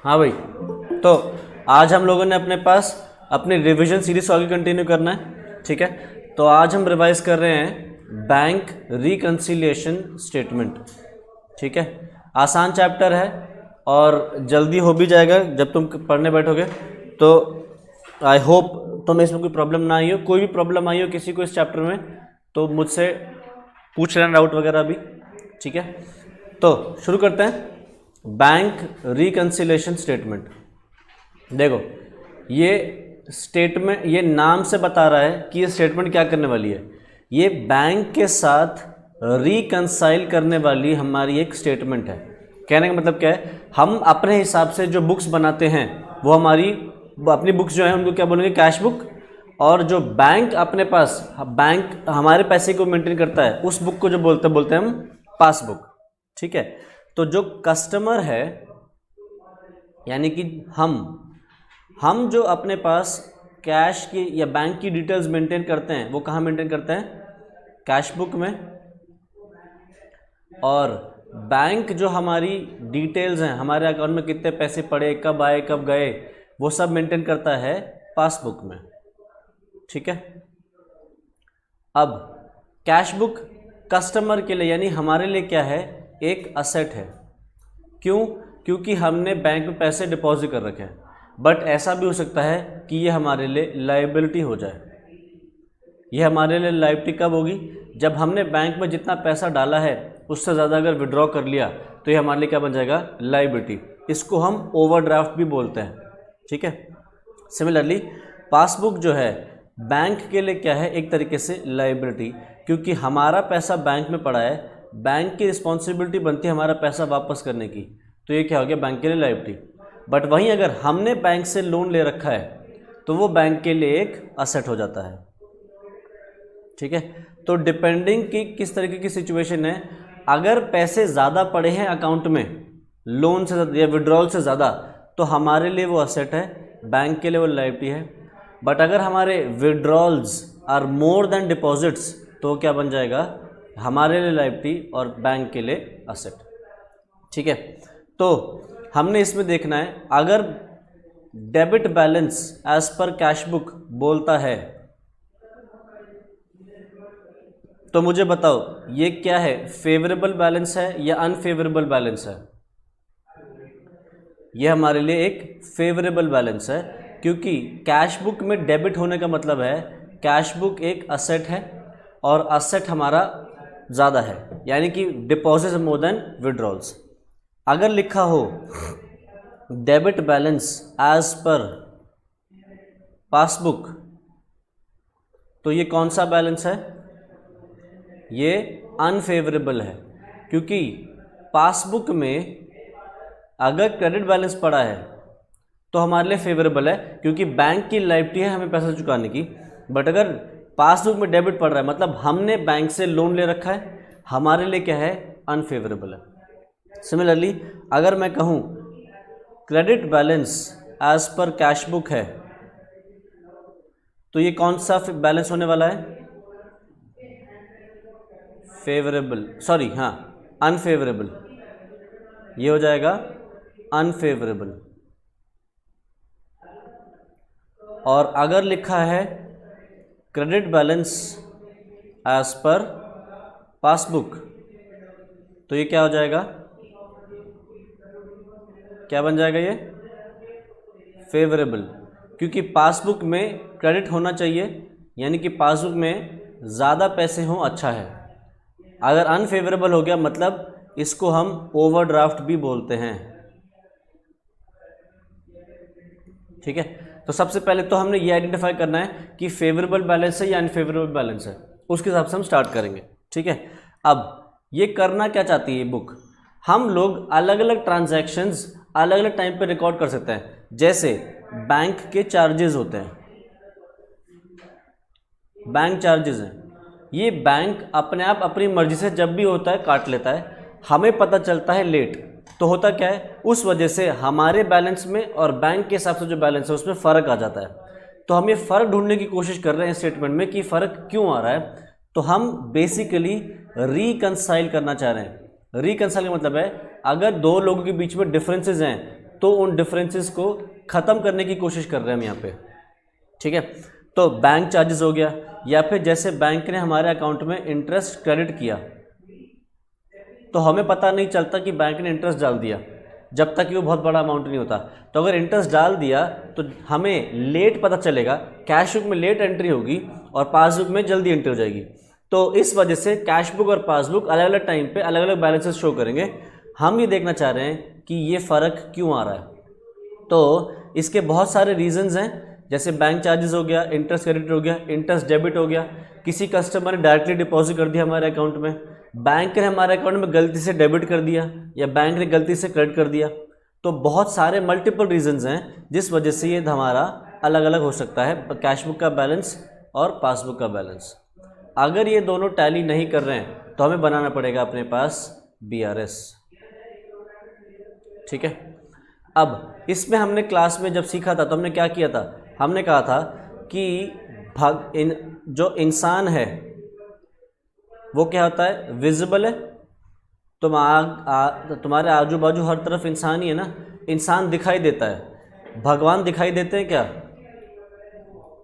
हाँ भाई, तो आज हम लोगों ने अपने पास अपनी रिवीजन सीरीज को आगे कंटिन्यू करना है, ठीक है। तो आज हम रिवाइज कर रहे हैं बैंक रिकंसिलिएशन स्टेटमेंट, ठीक है। आसान चैप्टर है और जल्दी हो भी जाएगा जब तुम पढ़ने बैठोगे। तो आई होप तुम्हें इसमें कोई प्रॉब्लम ना आई हो। कोई भी प्रॉब्लम आई हो किसी को इस चैप्टर में तो मुझसे पूछ लेना डाउट वगैरह भी, ठीक है। तो शुरू करते हैं। Bank reconciliation statement. देखो ये स्टेटमेंट, ये नाम से बता रहा है कि ये स्टेटमेंट क्या करने वाली है। ये बैंक के साथ रिकंसाइल करने वाली हमारी एक स्टेटमेंट है। कहने का मतलब क्या है, हम अपने हिसाब से जो बुक्स बनाते हैं वो हमारी अपनी बुक्स जो है उनको क्या बोलेंगे, कैश बुक। और जो बैंक अपने पास, बैंक हमारे पैसे को मेंटेन करता है उस बुक को जो बोलते हैं हम पासबुक, ठीक है। तो जो कस्टमर है यानी कि हम जो अपने पास कैश की या बैंक की डिटेल्स मेंटेन करते हैं वो कहाँ मेंटेन करते हैं, कैश बुक में। और बैंक जो हमारी डिटेल्स हैं, हमारे अकाउंट में कितने पैसे पड़े, कब आए कब गए, वो सब मेंटेन करता है पासबुक में, ठीक है। अब कैश बुक कस्टमर के लिए यानी हमारे लिए क्या है, एक असेट है। क्यों? क्योंकि हमने बैंक में पैसे डिपॉजिट कर रखे हैं। बट ऐसा भी हो सकता है कि ये हमारे लिए लायबिलिटी हो जाए। ये हमारे लिए लायबिलिटी कब होगी, जब हमने बैंक में जितना पैसा डाला है उससे ज़्यादा अगर विड्रॉ कर लिया तो ये हमारे लिए क्या बन जाएगा, लायबिलिटी। इसको हम ओवरड्राफ्ट भी बोलते हैं, ठीक है। सिमिलरली पासबुक जो है बैंक के लिए क्या है, एक तरीके से लायबिलिटी, क्योंकि हमारा पैसा बैंक में पड़ा है, बैंक की रिस्पॉन्सिबिलिटी बनती है हमारा पैसा वापस करने की, तो ये क्या हो गया, बैंक के लिए लायबिलिटी। बट वहीं अगर हमने बैंक से लोन ले रखा है तो वो बैंक के लिए एक असेट हो जाता है, ठीक है। तो डिपेंडिंग कि किस तरीके की सिचुएशन है, अगर पैसे ज़्यादा पड़े हैं अकाउंट में लोन से या विड्रॉल से ज़्यादा तो हमारे लिए वो असेट है, बैंक के लिए वो लायबिलिटी है। बट अगर हमारे withdrawals are more than deposits तो क्या बन जाएगा, हमारे लिए लायबिलिटी और बैंक के लिए असेट, ठीक है। तो हमने इसमें देखना है, अगर debit balance as per cash book बोलता है तो मुझे बताओ ये क्या है, फेवरेबल बैलेंस है या अनफेवरेबल बैलेंस है। ये हमारे लिए एक फेवरेबल बैलेंस है, क्योंकि कैश बुक में डेबिट होने का मतलब है कैश बुक एक असेट है और असेट हमारा ज़्यादा है, यानी कि डिपॉजिट मोर देन विड्रॉल्स। अगर लिखा हो debit balance as per passbook तो ये कौन सा बैलेंस है, ये अनफेवरेबल है। क्योंकि पासबुक में अगर क्रेडिट बैलेंस पड़ा है तो हमारे लिए फेवरेबल है, क्योंकि बैंक की लायबिलिटी है हमें पैसा चुकाने की। बट अगर पासबुक में डेबिट पड़ रहा है मतलब हमने बैंक से लोन ले रखा है, हमारे लिए क्या है, अनफेवरेबल है। सिमिलरली अगर मैं कहूँ credit balance as per cash book है तो ये कौन सा बैलेंस होने वाला है, फेवरेबल, सॉरी हाँ अनफेवरेबल, ये हो जाएगा अनफेवरेबल। और अगर लिखा है credit balance as per passbook तो ये क्या हो जाएगा, क्या बन जाएगा, ये फेवरेबल। क्योंकि पासबुक में क्रेडिट होना चाहिए, यानी कि पासबुक में ज़्यादा पैसे हों, अच्छा है। अगर अनफेवरेबल हो गया मतलब इसको हम ओवरड्राफ्ट भी बोलते हैं, ठीक है। तो सबसे पहले तो हमने ये आइडेंटिफाई करना है कि फेवरेबल बैलेंस है या अनफेवरेबल बैलेंस है, उसके हिसाब से हम स्टार्ट करेंगे, ठीक है। अब ये करना क्या चाहती है ये बुक, हम लोग अलग अलग ट्रांजैक्शंस अलग अलग टाइम पे रिकॉर्ड कर सकते हैं। जैसे बैंक के चार्जेस होते हैं, बैंक चार्जेस हैं, ये बैंक अपने आप अपनी मर्जी से जब भी होता है काट लेता है, हमें पता चलता है लेट। तो होता क्या है, उस वजह से हमारे बैलेंस में और बैंक के हिसाब से जो बैलेंस है उसमें फ़र्क आ जाता है। तो हम ये फ़र्क ढूंढने की कोशिश कर रहे हैं स्टेटमेंट में कि फ़र्क क्यों आ रहा है। तो हम बेसिकली रिकंसाइल करना चाह रहे हैं। रिकंसाइल का मतलब है अगर दो लोगों के बीच में डिफरेंसेस हैं तो उन डिफरेंसेस को ख़त्म करने की कोशिश कर रहे हैं हम यहाँ पे, ठीक है। तो बैंक चार्जेस हो गया, या फिर जैसे बैंक ने हमारे अकाउंट में इंटरेस्ट क्रेडिट किया तो हमें पता नहीं चलता कि बैंक ने इंटरेस्ट डाल दिया जब तक कि वो बहुत बड़ा अमाउंट नहीं होता। तो अगर इंटरेस्ट डाल दिया तो हमें लेट पता चलेगा, कैश बुक में लेट एंट्री होगी और पासबुक में जल्दी एंट्री हो जाएगी। तो इस वजह से कैश बुक और पासबुक अलग अलग टाइम पे अलग अलग बैलेंसेस शो करेंगे। हम ये देखना चाह रहे हैं कि ये फ़र्क क्यों आ रहा है। तो इसके बहुत सारे रीजंस हैं, जैसे बैंक चार्जेस हो गया, इंटरेस्ट क्रेडिट हो गया, इंटरेस्ट डेबिट हो गया, किसी कस्टमर ने डायरेक्टली डिपॉजिट कर दिया हमारे अकाउंट में, बैंक ने हमारे अकाउंट में गलती से डेबिट कर दिया, या बैंक ने गलती से क्रेडिट कर दिया। तो बहुत सारे मल्टीपल रीजंस हैं जिस वजह से ये हमारा अलग अलग हो सकता है, कैश बुक का बैलेंस और पासबुक का बैलेंस। अगर ये दोनों टैली नहीं कर रहे हैं तो हमें बनाना पड़ेगा अपने पास BRS, ठीक है। अब इसमें हमने क्लास में जब सीखा था तो हमने क्या किया था, हमने कहा था कि जो इंसान है वो क्या होता है, विजिबल है। तुम्हारे आजू बाजू हर तरफ इंसान ही है ना, इंसान दिखाई देता है। भगवान दिखाई देते हैं क्या?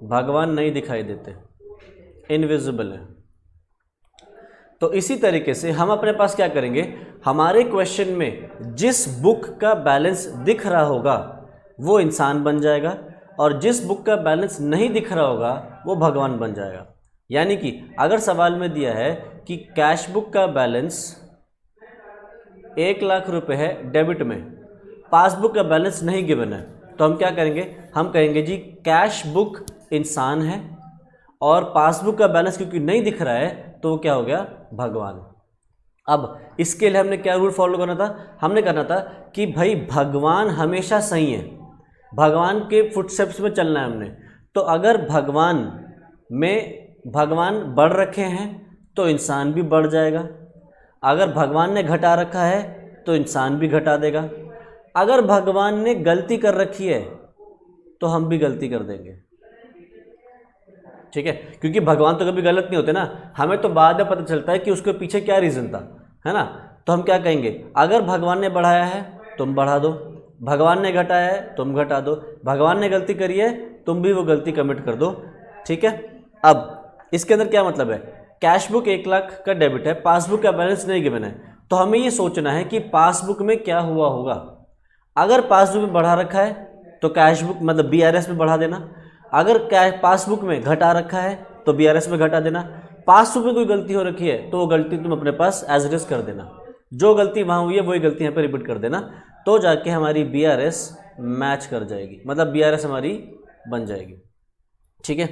भगवान नहीं दिखाई देते, इनविजिबल है। तो इसी तरीके से हम अपने पास क्या करेंगे, हमारे क्वेश्चन में जिस बुक का बैलेंस दिख रहा होगा वो इंसान बन जाएगा, और जिस बुक का बैलेंस नहीं दिख रहा होगा वो भगवान बन जाएगा। यानी कि अगर सवाल में दिया है कि कैश बुक का बैलेंस 1 लाख रुपए है डेबिट में, पासबुक का बैलेंस नहीं गिवन है, तो हम क्या करेंगे, हम कहेंगे जी कैश बुक इंसान है और पासबुक का बैलेंस क्योंकि नहीं दिख रहा है तो वो क्या हो गया, भगवान। अब इसके लिए हमने क्या रूल फॉलो करना था, हमने करना था कि भाई भगवान हमेशा सही है, भगवान के फुटस्टेप्स में चलना है हमने। तो अगर भगवान बढ़ रखे हैं तो इंसान भी बढ़ जाएगा, अगर भगवान ने घटा रखा है तो इंसान भी घटा देगा, अगर भगवान ने गलती कर रखी है तो हम भी गलती कर देंगे, ठीक है। क्योंकि भगवान तो कभी गलत नहीं होते ना, हमें तो बाद में पता चलता है कि उसके पीछे क्या रीज़न था, है ना। तो हम क्या कहेंगे, अगर भगवान ने बढ़ाया है तुम बढ़ा दो, भगवान ने घटाया है तुम घटा दो, भगवान ने गलती करी है तुम भी वो गलती कमिट कर दो, ठीक है। अब इसके अंदर क्या मतलब है, कैश बुक 1 लाख का डेबिट है, पासबुक का बैलेंस नहीं गिवन है, तो हमें ये सोचना है कि पासबुक में क्या हुआ होगा। अगर पासबुक में बढ़ा रखा है तो कैश बुक मतलब BRS में बढ़ा देना, अगर पासबुक में घटा रखा है तो BRS में घटा देना, पासबुक में कोई गलती हो रखी है तो वो गलती तुम अपने पास एज इट इज कर देना, जो गलती वहाँ हुई है वही गलती यहाँ पे रिपीट कर देना, तो जाके हमारी BRS मैच कर जाएगी, मतलब BRS हमारी बन जाएगी, ठीक है।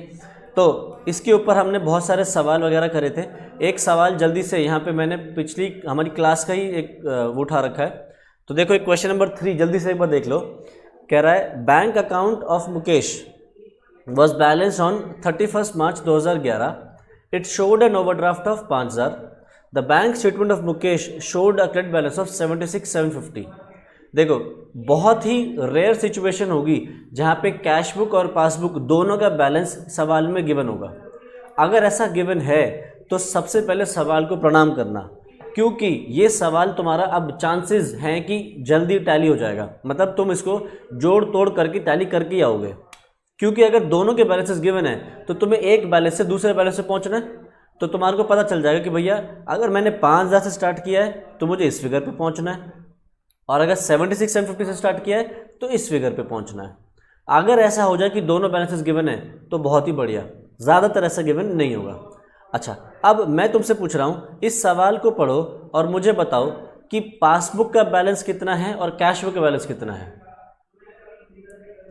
तो इसके ऊपर हमने बहुत सारे सवाल वगैरह करे थे। एक सवाल जल्दी से यहाँ पे मैंने पिछली हमारी क्लास का ही एक उठा रखा है, तो देखो एक क्वेश्चन नंबर 3 जल्दी से एक बार देख लो। कह रहा है bank account of Mukesh was balanced on 31st March 2011. It showed an overdraft of 5,000. The bank statement of Mukesh showed a credit balance of 76,750. देखो बहुत ही रेयर सिचुएशन होगी जहाँ पे कैश बुक और पासबुक दोनों का बैलेंस सवाल में गिवन होगा। अगर ऐसा गिवन है तो सबसे पहले सवाल को प्रणाम करना, क्योंकि ये सवाल तुम्हारा अब चांसेस हैं कि जल्दी टैली हो जाएगा, मतलब तुम इसको जोड़ तोड़ करके टैली करके ही आओगे। क्योंकि अगर दोनों के बैलेंसेस गिवन है तो तुम्हें एक बैलेंस से दूसरे बैलेंस से पहुंचना है, तो तुम्हारे को पता चल जाएगा कि भैया अगर मैंने 5,000 से स्टार्ट किया है तो मुझे इस फिगर पे पहुंचना है, और अगर 76,750 से स्टार्ट किया है तो इस फिगर पे पहुंचना है। अगर ऐसा हो जाए कि दोनों बैलेंसेस गिवन है तो बहुत ही बढ़िया, ज़्यादातर ऐसा गिवन नहीं होगा। अच्छा, अब मैं तुमसे पूछ रहा हूँ, इस सवाल को पढ़ो और मुझे बताओ कि पासबुक का बैलेंस कितना है और कैश बुक का बैलेंस कितना है।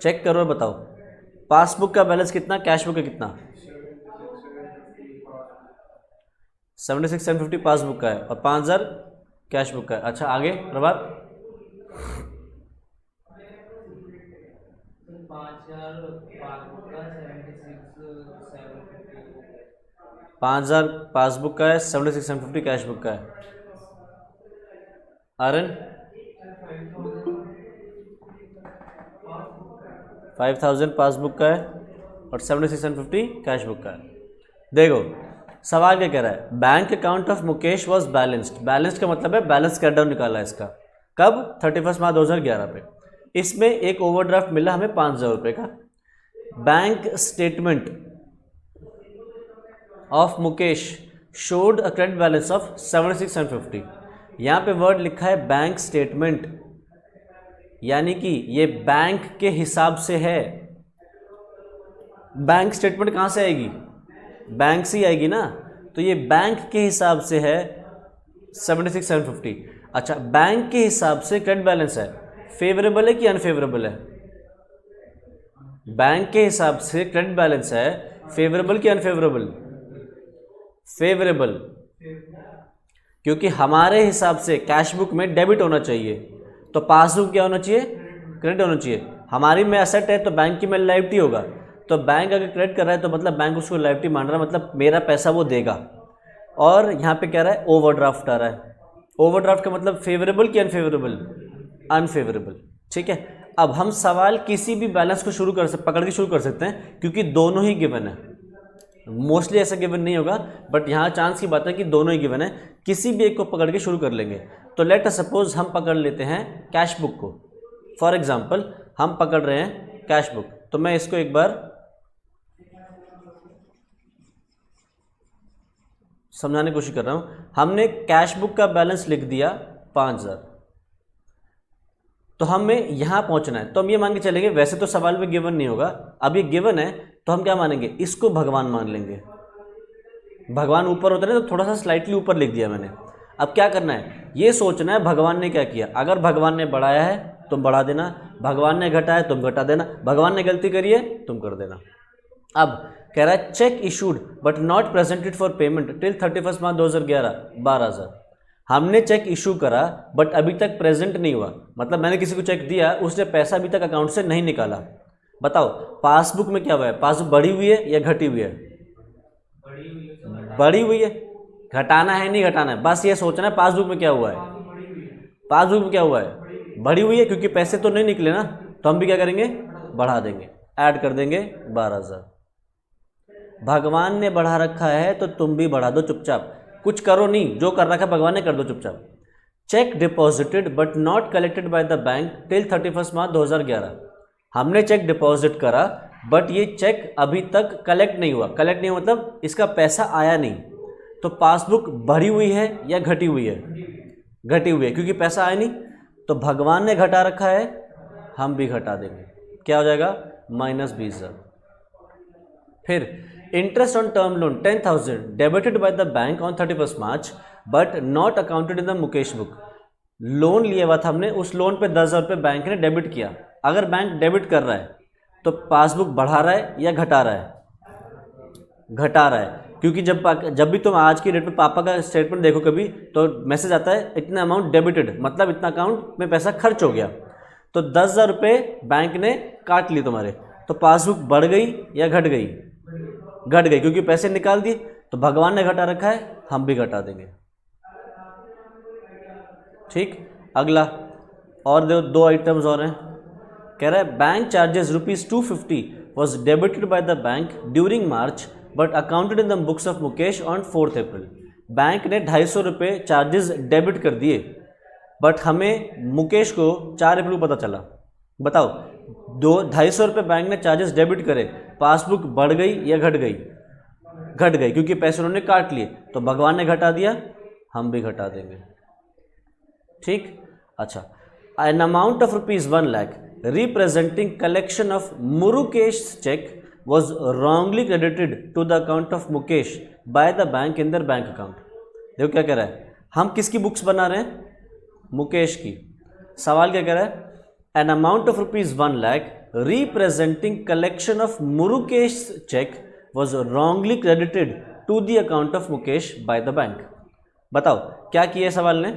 चेक करो और बताओ, पासबुक का बैलेंस कितना, कैश बुक का कितना। 76,750 पासबुक का है और 5,000 कैश बुक का है। अच्छा आगे प्रभात। 5,000 पासबुक का है, 76,750 कैश बुक का है। आर्यन 5,000 पासबुक का है और 76,750 कैश बुक का है। देखो सवाल क्या कह रहा है, bank account of Mukesh was balanced. Balanced का मतलब है बैलेंस कैट डाउन निकाला है इसका, कब, 31 मार्च 2011 पे। इसमें एक ओवरड्राफ्ट मिला हमें 5,000 रुपये का। Bank statement of Mukesh showed a credit balance of 76,750। यहाँ पे वर्ड लिखा है बैंक स्टेटमेंट, यानी कि ये बैंक के हिसाब से है। बैंक स्टेटमेंट कहाँ से आएगी? बैंक से ही आएगी ना, तो ये बैंक के हिसाब से है 76,750। अच्छा, बैंक के हिसाब से क्रेडिट बैलेंस है, फेवरेबल है कि अनफेवरेबल है? बैंक के हिसाब से क्रेडिट बैलेंस है, फेवरेबल कि अनफेवरेबल? फेवरेबल, क्योंकि हमारे हिसाब से कैश बुक में डेबिट होना चाहिए, तो पासबुक क्या होना चाहिए? क्रेडिट होना चाहिए। हमारी में एसेट है तो बैंक की में लायबिलिटी होगा, तो बैंक अगर क्रेडिट कर रहा है तो मतलब बैंक उसको लायबिलिटी मान रहा है, मतलब मेरा पैसा वो देगा। और यहाँ पे क्या रहा है? ओवरड्राफ्ट आ रहा है। ओवरड्राफ्ट का मतलब फेवरेबल कि अनफेवरेबल? अनफेवरेबल। ठीक है, अब हम सवाल किसी भी बैलेंस को पकड़ के शुरू कर सकते हैं, क्योंकि दोनों ही गिवन है। मोस्टली ऐसा गिवन नहीं होगा, बट यहाँ चांस की बात है कि दोनों ही गिवन है, किसी भी एक को पकड़ के शुरू कर लेंगे। तो लेट अस सपोज हम पकड़ लेते हैं कैश बुक को। फॉर एग्जांपल हम पकड़ रहे हैं कैश बुक, तो मैं इसको एक बार समझाने की कोशिश कर रहा हूँ। हमने कैश बुक का बैलेंस लिख दिया 5,000, तो हमें यहाँ पहुँचना है, तो हम ये मान के चलेंगे, वैसे तो सवाल में गिवन नहीं होगा, अब ये गिवन है तो हम क्या मानेंगे? इसको भगवान मान लेंगे। भगवान ऊपर होता है तो थोड़ा सा स्लाइटली ऊपर लिख दिया मैंने। अब क्या करना है? ये सोचना है भगवान ने क्या किया। अगर भगवान ने बढ़ाया है तुम बढ़ा देना, भगवान ने घटाया तुम घटा देना, भगवान ने गलती करी है तुम कर देना। अब कह रहा है check issued but not presented for payment till 31 मार्च 2011 12,000। हमने चेक इशू करा बट अभी तक प्रेजेंट नहीं हुआ, मतलब मैंने किसी को चेक दिया, उसने पैसा अभी तक अकाउंट से नहीं निकाला। बताओ पासबुक में क्या हुआ है? पासबुक बढ़ी हुई है या घटी हुई है? बढ़ी हुई है। घटाना है नहीं घटाना है, बस ये सोचना है पासबुक में क्या हुआ है। पासबुक में क्या हुआ है? बढ़ी हुई है, क्योंकि पैसे तो नहीं निकले ना, तो हम भी क्या करेंगे? बढ़ा देंगे, ऐड कर देंगे 12,000। भगवान ने बढ़ा रखा है तो तुम भी बढ़ा दो चुपचाप, कुछ करो नहीं, जो कर रखा है भगवान ने कर दो चुपचाप। Check deposited but not collected by the bank till 31 मार्च 2011। हमने चेक डिपॉजिट करा बट ये चेक अभी तक कलेक्ट नहीं हुआ। कलेक्ट नहीं हुआ मतलब इसका पैसा आया नहीं, तो पासबुक बढ़ी हुई है या घटी हुई है? घटी हुई है, क्योंकि पैसा आया नहीं, तो भगवान ने घटा रखा है, हम भी घटा देंगे। क्या हो जाएगा? -20,000। फिर interest on term loan 10,000 debited by the bank on 31 March but not accounted in the Mukesh book. Loan लिया हुआ था हमने, उस लोन पे 10,000 रुपये बैंक ने डेबिट किया। अगर बैंक डेबिट कर रहा है तो पासबुक बढ़ा रहा है या घटा रहा है? घटा रहा है, क्योंकि जब भी तुम आज की डेट में पापा का स्टेटमेंट देखो कभी, तो मैसेज आता है इतना अमाउंट डेबिटेड, मतलब इतना अकाउंट में पैसा खर्च हो गया। तो 10,000 रुपये बैंक ने काट लिए तुम्हारे, तो पासबुक बढ़ गई या घट गई? घट गई, क्योंकि पैसे निकाल दिए, तो भगवान ने घटा रखा है, हम भी घटा देंगे। ठीक, अगला और दो आइटम्स और हैं। कह रहा है bank charges ₹250 was debited by the bank during March but accounted in the books of Mukesh on 4 April. Bank ने 250 रुपये चार्जेस डेबिट कर दिए, बट हमें मुकेश को 4 अप्रैल को पता चला। बताओ 250 रुपये बैंक ने चार्जेस डेबिट करे, पासबुक बढ़ गई या घट गई? घट गई, क्योंकि पैसे उन्होंने काट लिए, तो भगवान ने घटा दिया, हम भी घटा देंगे। ठीक, अच्छा, an amount of ₹1 lakh representing collection of Murukesh check was wrongly credited to the account of Mukesh by the bank in their bank account। देखो क्या कह रहा है, हम किसकी बुक्स बना रहे हैं? मुकेश की। सवाल क्या कह रहा है? An amount of ₹1 lakh representing collection of Murukesh check was wrongly credited to the account of Mukesh by the bank। बताओ क्या किया सवाल ने?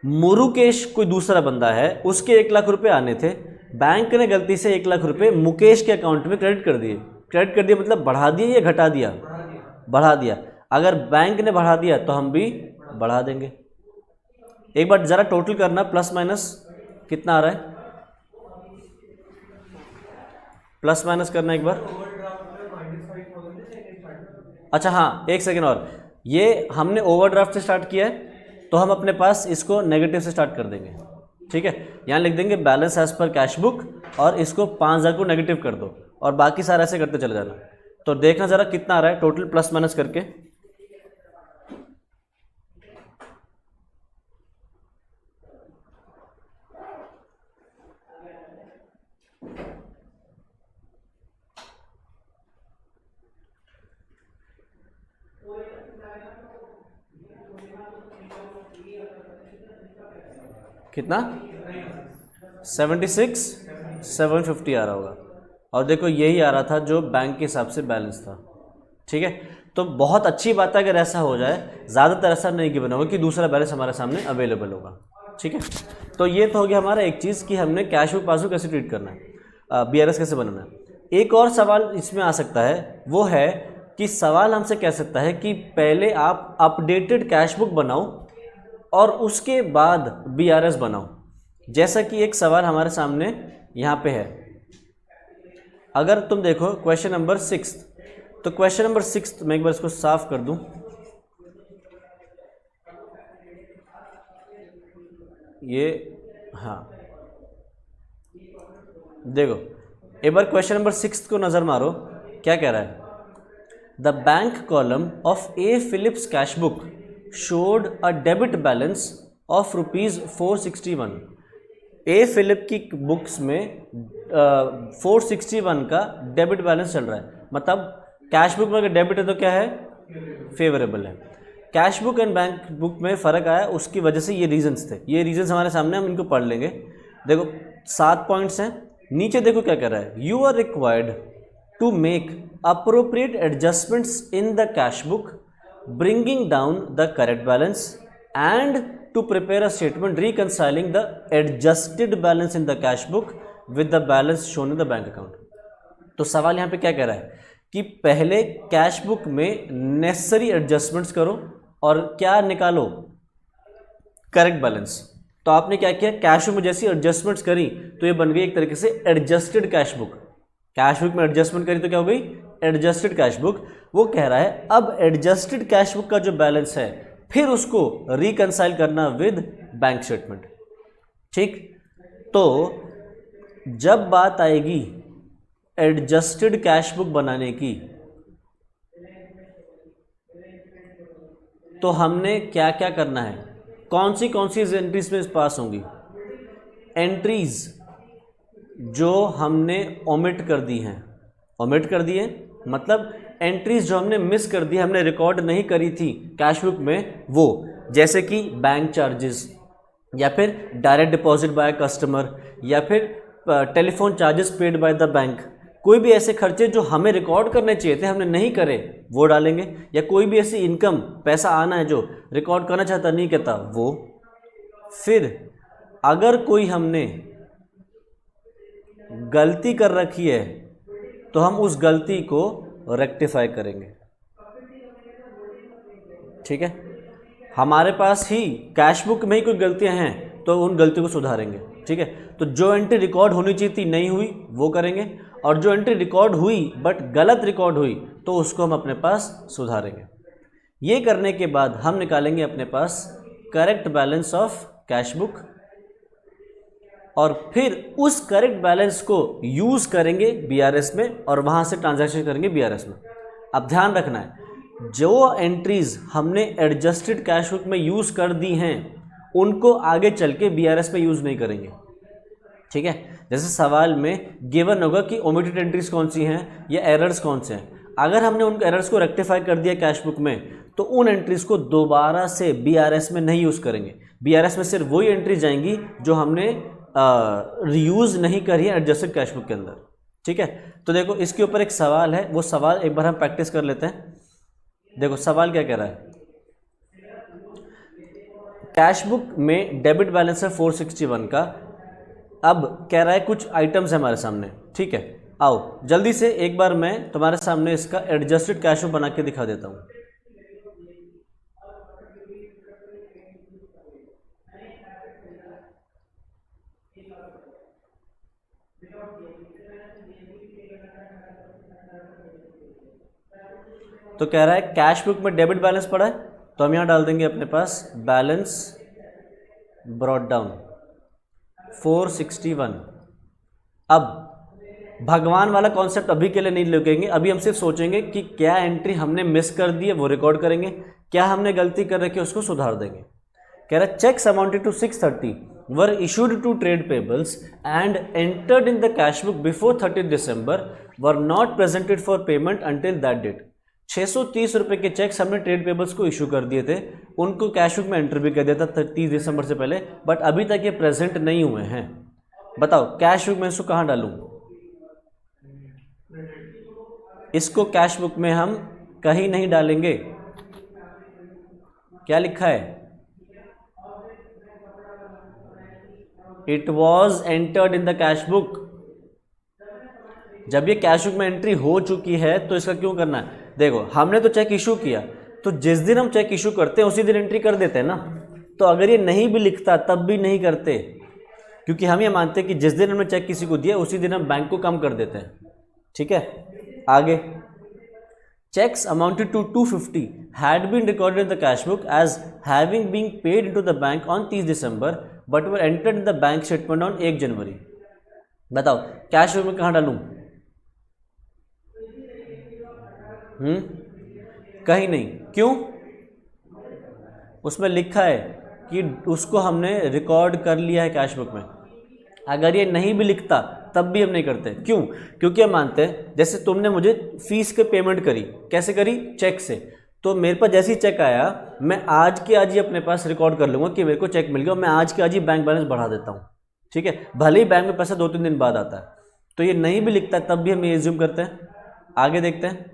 मुरुकेश कोई दूसरा बंदा है, उसके 1 लाख रुपए आने थे, बैंक ने गलती से 1 लाख रुपए मुकेश के अकाउंट में क्रेडिट कर दिए। क्रेडिट कर दिया मतलब बढ़ा दिया या घटा दिया? बढ़ा दिया। अगर बैंक ने बढ़ा दिया तो हम भी बढ़ा देंगे। एक बार जरा टोटल करना, प्लस माइनस कितना आ रहा है? प्लस माइनस करना एक बार। अच्छा हाँ, एक सेकेंड और, ये हमने ओवरड्राफ्ट से स्टार्ट किया है, तो हम अपने पास इसको नेगेटिव से स्टार्ट कर देंगे। ठीक है, यहाँ लिख देंगे balance as per cash book और इसको 5000 को नेगेटिव कर दो और बाकी सारा ऐसे करते चले जाना। तो देखना ज़रा कितना आ रहा है टोटल प्लस माइनस करके। कितना 76,750 आ रहा होगा और देखो यही आ रहा था जो बैंक के हिसाब से बैलेंस था। ठीक है, तो बहुत अच्छी बात है अगर ऐसा हो जाए, ज़्यादातर ऐसा नहीं गिवन होगा कि दूसरा बैलेंस हमारे सामने अवेलेबल होगा। ठीक है, तो ये तो हो गया हमारा एक चीज़ कि हमने कैश बुक पासबुक कैसे ट्रीट करना है, BRS कैसे बनाना है। एक और सवाल इसमें आ सकता है, वो है कि सवाल हमसे कह सकता है कि पहले आप अपडेटेड कैश बुक बनाओ और उसके बाद BRS बनाओ। जैसा कि एक सवाल हमारे सामने यहाँ पे है, अगर तुम देखो क्वेश्चन नंबर 6, तो क्वेश्चन नंबर 6 मैं एक बार इसको साफ कर दूं। ये हाँ देखो एक बार क्वेश्चन नंबर 6 को नज़र मारो, क्या कह रहा है। The bank column of A Philips cash book showed a debit balance of ₹461। A Philip की बुक्स में 461 का डेबिट बैलेंस चल रहा है, मतलब कैश बुक में अगर डेबिट है तो क्या है, फेवरेबल है। Cash book and bank book में फ़र्क आया, उसकी वजह से ये रीजंस थे। ये रीजंस हमारे सामने, हम इनको पढ़ लेंगे। देखो 7 पॉइंट्स हैं, नीचे देखो क्या कर रहा है। You are required to make appropriate adjustments in the cash book bringing down the correct balance and to prepare a statement reconciling the adjusted balance in the cash book with the balance shown in the bank account। तो सवाल यहाँ पे क्या कह रहा है कि पहले कैश बुक में नेसेसरी एडजस्टमेंट्स करो और क्या निकालो, करेक्ट बैलेंस। तो आपने क्या किया, कैश बुक में जैसी एडजस्टमेंट्स करी तो ये बन गई एक तरीके से adjusted cash book. Cash book में एडजस्टमेंट करी तो क्या हो गई, एडजस्टेड कैश बुक। वो कह रहा है अब एडजस्टेड कैश बुक का जो बैलेंस है फिर उसको रिकंसाइल करना विद बैंक स्टेटमेंट। ठीक, तो जब बात आएगी एडजस्टेड कैश बुक बनाने की, तो हमने क्या क्या करना है, कौन सी एंट्रीज में पास होंगी। एंट्रीज जो हमने ओमिट कर दी हैं, ओमिट कर दी है मतलब एंट्रीज जो हमने मिस कर दी, हमने रिकॉर्ड नहीं करी थी कैश बुक में, वो जैसे कि बैंक चार्जेस या फिर डायरेक्ट डिपॉजिट बाय कस्टमर या फिर telephone charges paid by the bank. कोई भी ऐसे खर्चे जो हमें रिकॉर्ड करने चाहिए थे हमने नहीं करे, वो डालेंगे। या कोई भी ऐसी इनकम, पैसा आना है जो रिकॉर्ड करना चाहता नहीं कहता, वो। फिर अगर कोई हमने गलती कर रखी है तो हम उस गलती को रेक्टिफाई करेंगे। ठीक है, हमारे पास ही कैश बुक में ही कोई गलतियां हैं तो उन गलतियों को सुधारेंगे। ठीक है, तो जो एंट्री रिकॉर्ड होनी चाहिए थी नहीं हुई वो करेंगे, और जो एंट्री रिकॉर्ड हुई बट गलत रिकॉर्ड हुई तो उसको हम अपने पास सुधारेंगे। ये करने के बाद हम निकालेंगे अपने पास correct balance of cash book और फिर उस करेक्ट बैलेंस को यूज़ करेंगे BRS में और वहाँ से ट्रांजैक्शन करेंगे BRS में। अब ध्यान रखना है, जो एंट्रीज हमने एडजस्टेड कैश बुक में यूज़ कर दी हैं उनको आगे चल के BRS में यूज़ नहीं करेंगे। ठीक है, जैसे सवाल में गिवन होगा कि ओमिटेड एंट्रीज कौन सी हैं या एरर्स कौन से हैं। अगर हमने उन एरर्स को रेक्टिफाई कर दिया कैश बुक में तो उन एंट्रीज को दोबारा से BRS में नहीं यूज़ करेंगे। BRS में सिर्फ वही एंट्री जाएंगी जो हमने रीयूज़ नहीं करी है एडजस्टेड कैश बुक के अंदर। ठीक है, तो देखो इसके ऊपर एक सवाल है, वो सवाल एक बार हम प्रैक्टिस कर लेते हैं। देखो सवाल क्या कह रहा है, कैश बुक में डेबिट बैलेंस है 461 का। अब कह रहा है कुछ आइटम्स है हमारे सामने। ठीक है, आओ जल्दी से एक बार मैं तुम्हारे सामने इसका एडजस्टेड कैश बुक बना के दिखा देता हूँ। तो कह रहा है कैश बुक में डेबिट बैलेंस पड़ा है तो हम यहाँ डाल देंगे अपने पास बैलेंस ब्रॉट डाउन। 461। अब भगवान वाला कॉन्सेप्ट अभी के लिए नहीं लेंगे, अभी हम सिर्फ सोचेंगे कि क्या एंट्री हमने मिस कर दी है वो रिकॉर्ड करेंगे, क्या हमने गलती कर रखी है उसको सुधार देंगे। कह रहा cheques amounted to 630 were issued to trade payables and entered in the cash book before 30 December were not presented for payment until that date. 630 रुपये के चेक्स हमने ट्रेड पेबल्स को इशू कर दिए थे, उनको कैश बुक में एंटर भी कर दिया था 30 दिसंबर से पहले, बट अभी तक ये प्रेजेंट नहीं हुए हैं। बताओ कैश बुक में इसको कहाँ डालूं? इसको कैश बुक में हम कहीं नहीं डालेंगे। क्या लिखा है? It was entered in the cash book. जब ये कैश बुक में एंट्री हो चुकी है तो इसका क्यों करना है? देखो हमने तो चेक इशू किया, तो जिस दिन हम चेक इशू करते हैं उसी दिन एंट्री कर देते हैं ना। तो अगर ये नहीं भी लिखता तब भी नहीं करते, क्योंकि हम ये मानते हैं कि जिस दिन हमने चेक किसी को दिया उसी दिन हम बैंक को कम कर देते हैं। ठीक है, आगे checks amounted to 250 had been recorded in the cash book as having been paid into the bank on 30 December but were entered in the bank statement on 1 जनवरी। बताओ कैश बुक में कहाँ डालूं? कहीं नहीं। क्यों? उसमें लिखा है कि उसको हमने रिकॉर्ड कर लिया है कैश बुक में। अगर ये नहीं भी लिखता तब भी हम नहीं करते। क्यों? क्योंकि हम मानते हैं जैसे तुमने मुझे फीस के पेमेंट करी, कैसे करी? चेक से। तो मेरे पास जैसे ही चेक आया मैं आज के आज ही अपने पास रिकॉर्ड कर लूँगा कि मेरे को चेक मिल गया, मैं आज के आज ही बैंक बैलेंस बढ़ा देता हूँ। ठीक है, भले ही बैंक में पैसा 2-3 दिन बाद आता है। तो ये नहीं भी लिखता तब भी हम ये एज्यूम करते हैं। आगे देखते हैं,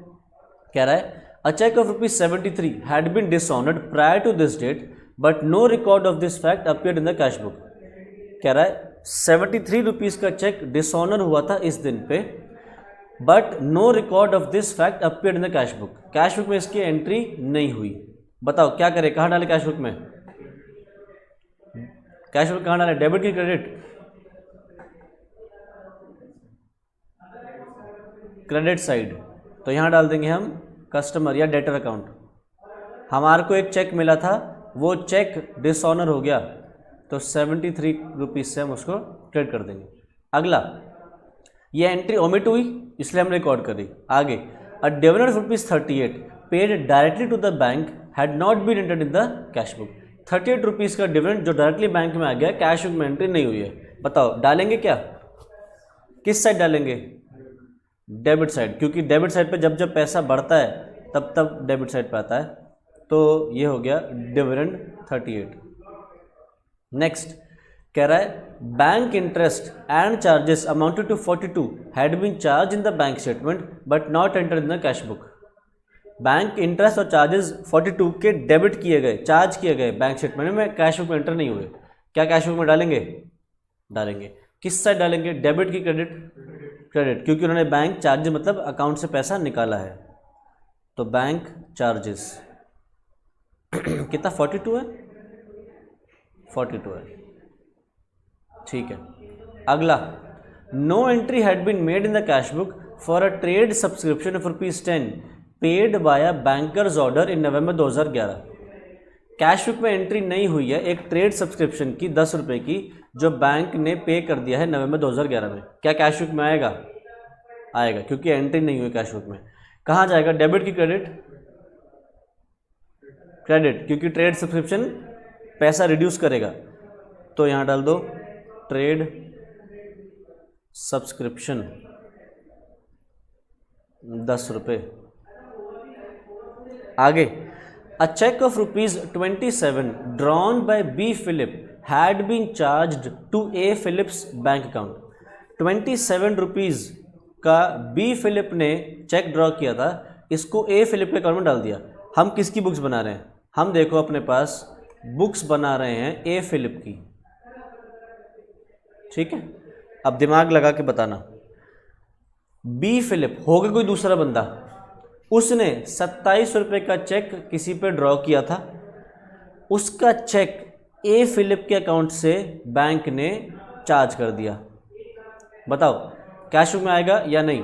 कह रहा है a cheque of ₹73 had been dishonoured prior to this date but no record of this fact appeared in the cash book. कह रहा है 73 रुपीज़ का चेक डिसऑनर हुआ था इस दिन पे, but no record of this fact appeared in the cash book. Cash book में इसकी एंट्री नहीं हुई। बताओ क्या करें, कहाँ डाले कैश बुक में? कैश बुक कहाँ डाले? डेबिट की क्रेडिट? Credit side. तो यहाँ डाल देंगे हम कस्टमर या डेटर अकाउंट। हमारे को एक चेक मिला था, वो चेक डिसऑनर हो गया, तो 73 रुपीज़ से हम उसको क्रेडिट कर देंगे। अगला, ये एंट्री ओमिट हुई इसलिए हम रिकॉर्ड करी। आगे a dividend of ₹38 paid directly to the bank had not been entered in the cash book. 38 rupees का डिविडेंड जो डायरेक्टली बैंक में आ गया, कैश बुक में एंट्री नहीं हुई है। बताओ डालेंगे क्या? किस साइड डालेंगे? डेबिट साइड, क्योंकि डेबिट साइड पे जब जब पैसा बढ़ता है तब तब डेबिट साइड पे आता है। तो ये हो गया डिविडेंड 38। नेक्स्ट कह रहा है bank interest and charges amounted to 42 had been charged in the bank statement but not enter in the cash book. Bank interest और चार्जेस 42 के डेबिट किए गए, चार्ज किए गए बैंक स्टेटमेंट में, कैश बुक में एंटर नहीं हुए। क्या कैश बुक में डालेंगे? डालेंगे। किस साइड डालेंगे? डेबिट की क्रेडिट? क्रेडिट, क्योंकि उन्होंने बैंक चार्जेस मतलब अकाउंट से पैसा निकाला है। तो बैंक चार्जेस कितना? 42 है, 42 है। ठीक है, अगला no entry had been made in the cash book for a trade subscription of ₹10 paid by bankers order in November 2011। Cash book में एंट्री नहीं हुई है एक ट्रेड सब्सक्रिप्शन की 10 रुपये की, जो बैंक ने पे कर दिया है नवंबर 2011 में। क्या कैश बुक में आएगा? आएगा, क्योंकि एंट्री नहीं हुई कैश बुक में। कहाँ जाएगा? डेबिट की क्रेडिट? क्रेडिट, क्योंकि ट्रेड सब्सक्रिप्शन पैसा रिड्यूस करेगा। तो यहाँ डाल दो ट्रेड सब्सक्रिप्शन 10 रुपये। आगे a cheque of ₹27 drawn by B Philip had been charged to A Philips bank account. 27 rupees का बी फिलिप ने चेक ड्रॉ किया था, इसको ए फिलिप के अकाउंट में डाल दिया। हम किसकी बुक्स बना रहे हैं? हम देखो अपने पास बुक्स बना रहे हैं ए फिलिप की। ठीक है, अब दिमाग लगा के बताना। बी फिलिप होगा कोई दूसरा बंदा, उसने 27 रुपये का चेक किसी पे ड्रॉ किया था, उसका चेक ए फिलिप के अकाउंट से बैंक ने चार्ज कर दिया। बताओ कैश बुक में आएगा या नहीं?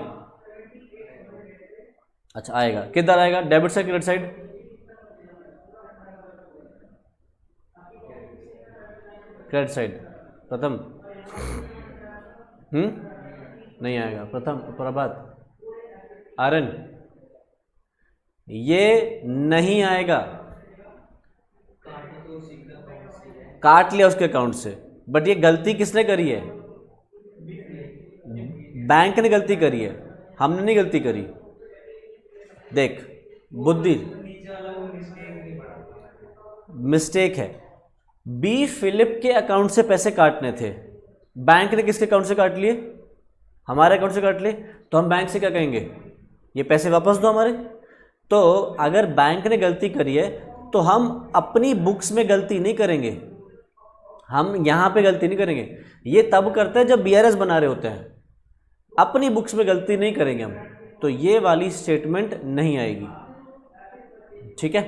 अच्छा आएगा। किधर आएगा? Debit side credit side? Credit side. प्रथम नहीं आएगा। प्रभात, आर्यन, ये नहीं आएगा। काट लिया उसके अकाउंट से, बट ये गलती किसने करी है? बैंक ने गलती करी है, हमने नहीं गलती करी। देख बुद्धि, मिस्टेक है। बी फिलिप के अकाउंट से पैसे काटने थे, बैंक ने किसके अकाउंट से काट लिए? हमारे अकाउंट से काट लिए। तो हम बैंक से क्या कहेंगे? ये पैसे वापस दो हमारे। तो अगर बैंक ने गलती करी है तो हम अपनी बुक्स में गलती नहीं करेंगे, हम यहाँ पे गलती नहीं करेंगे। ये तब करते हैं जब बीआरएस बना रहे होते हैं, अपनी बुक्स में गलती नहीं करेंगे हम। तो ये वाली स्टेटमेंट नहीं आएगी, ठीक है।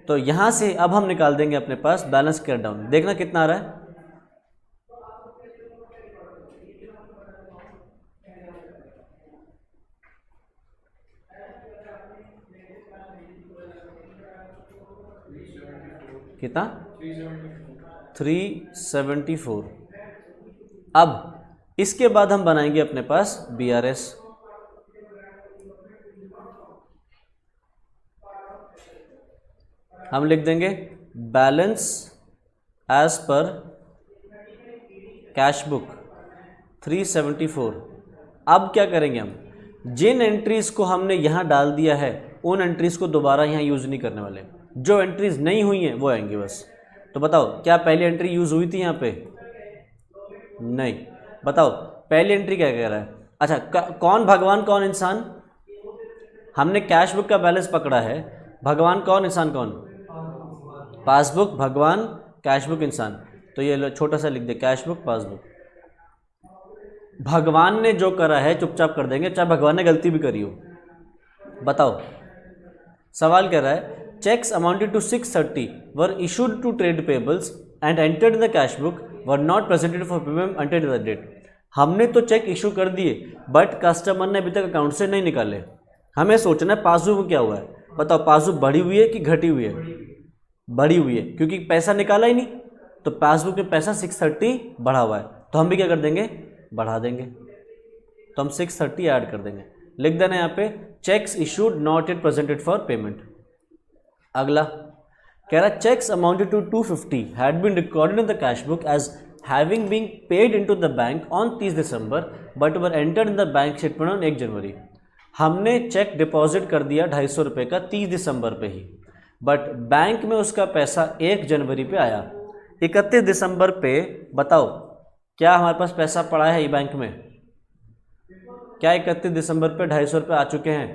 तो यहाँ से अब हम निकाल देंगे अपने पास बैलेंस कैरी डाउन। देखना कितना आ रहा है। कितना? 374। अब इसके बाद हम बनाएंगे अपने पास बीआरएस। हम लिख देंगे balance as per cash book 374। अब क्या करेंगे हम? जिन एंट्रीज को हमने यहां डाल दिया है उन एंट्रीज को दोबारा यहां यूज नहीं करने वाले। जो एंट्रीज नहीं हुई हैं वो आएंगी बस। तो बताओ क्या पहली एंट्री यूज हुई थी यहां पे? नहीं। बताओ पहली एंट्री क्या कह रहा है? अच्छा, कौन भगवान कौन इंसान? हमने कैश बुक का बैलेंस पकड़ा है। भगवान कौन इंसान कौन? पासबुक, भगवान, कैश बुक, इंसान। तो ये छोटा सा लिख दे, कैश बुक, पासबुक। भगवान ने जो करा है चुपचाप कर देंगे, चाहे भगवान ने गलती भी करी हो। बताओ, सवाल कर रहा है cheques amounted to 630 were issued to trade payables and entered in the cash book were not presented for payment until the date. हमने तो चेक इशू कर दिए बट कस्टमर ने अभी तक अकाउंट से नहीं निकाले। हमें सोचना है पासबुक में क्या हुआ है। बताओ पासबुक बढ़ी हुई है कि घटी हुई है? बढ़ी हुई है, क्योंकि पैसा निकाला ही नहीं। तो पासबुक में पैसा 630 बढ़ा हुआ है, तो हम भी क्या कर देंगे? बढ़ा देंगे। तो हम 630 ऐड कर देंगे। लिख देना यहाँ पे cheques issued not yet presented for payment. अगला कह रहा cheques amounted to 250 had been recorded in the cash book as having been paid into the bank on 30 December but were entered in the bank statement on 1 January. हमने cheque deposit कर दिया 250 रुपये का 30 दिसंबर पे ही, but bank में उसका पैसा 1 जनवरी पे आया। 31 दिसंबर पे बताओ क्या हमारे पास पैसा पड़ा है ये बैंक में? क्या 31 दिसंबर पे 250 रुपये आ चुके हैं?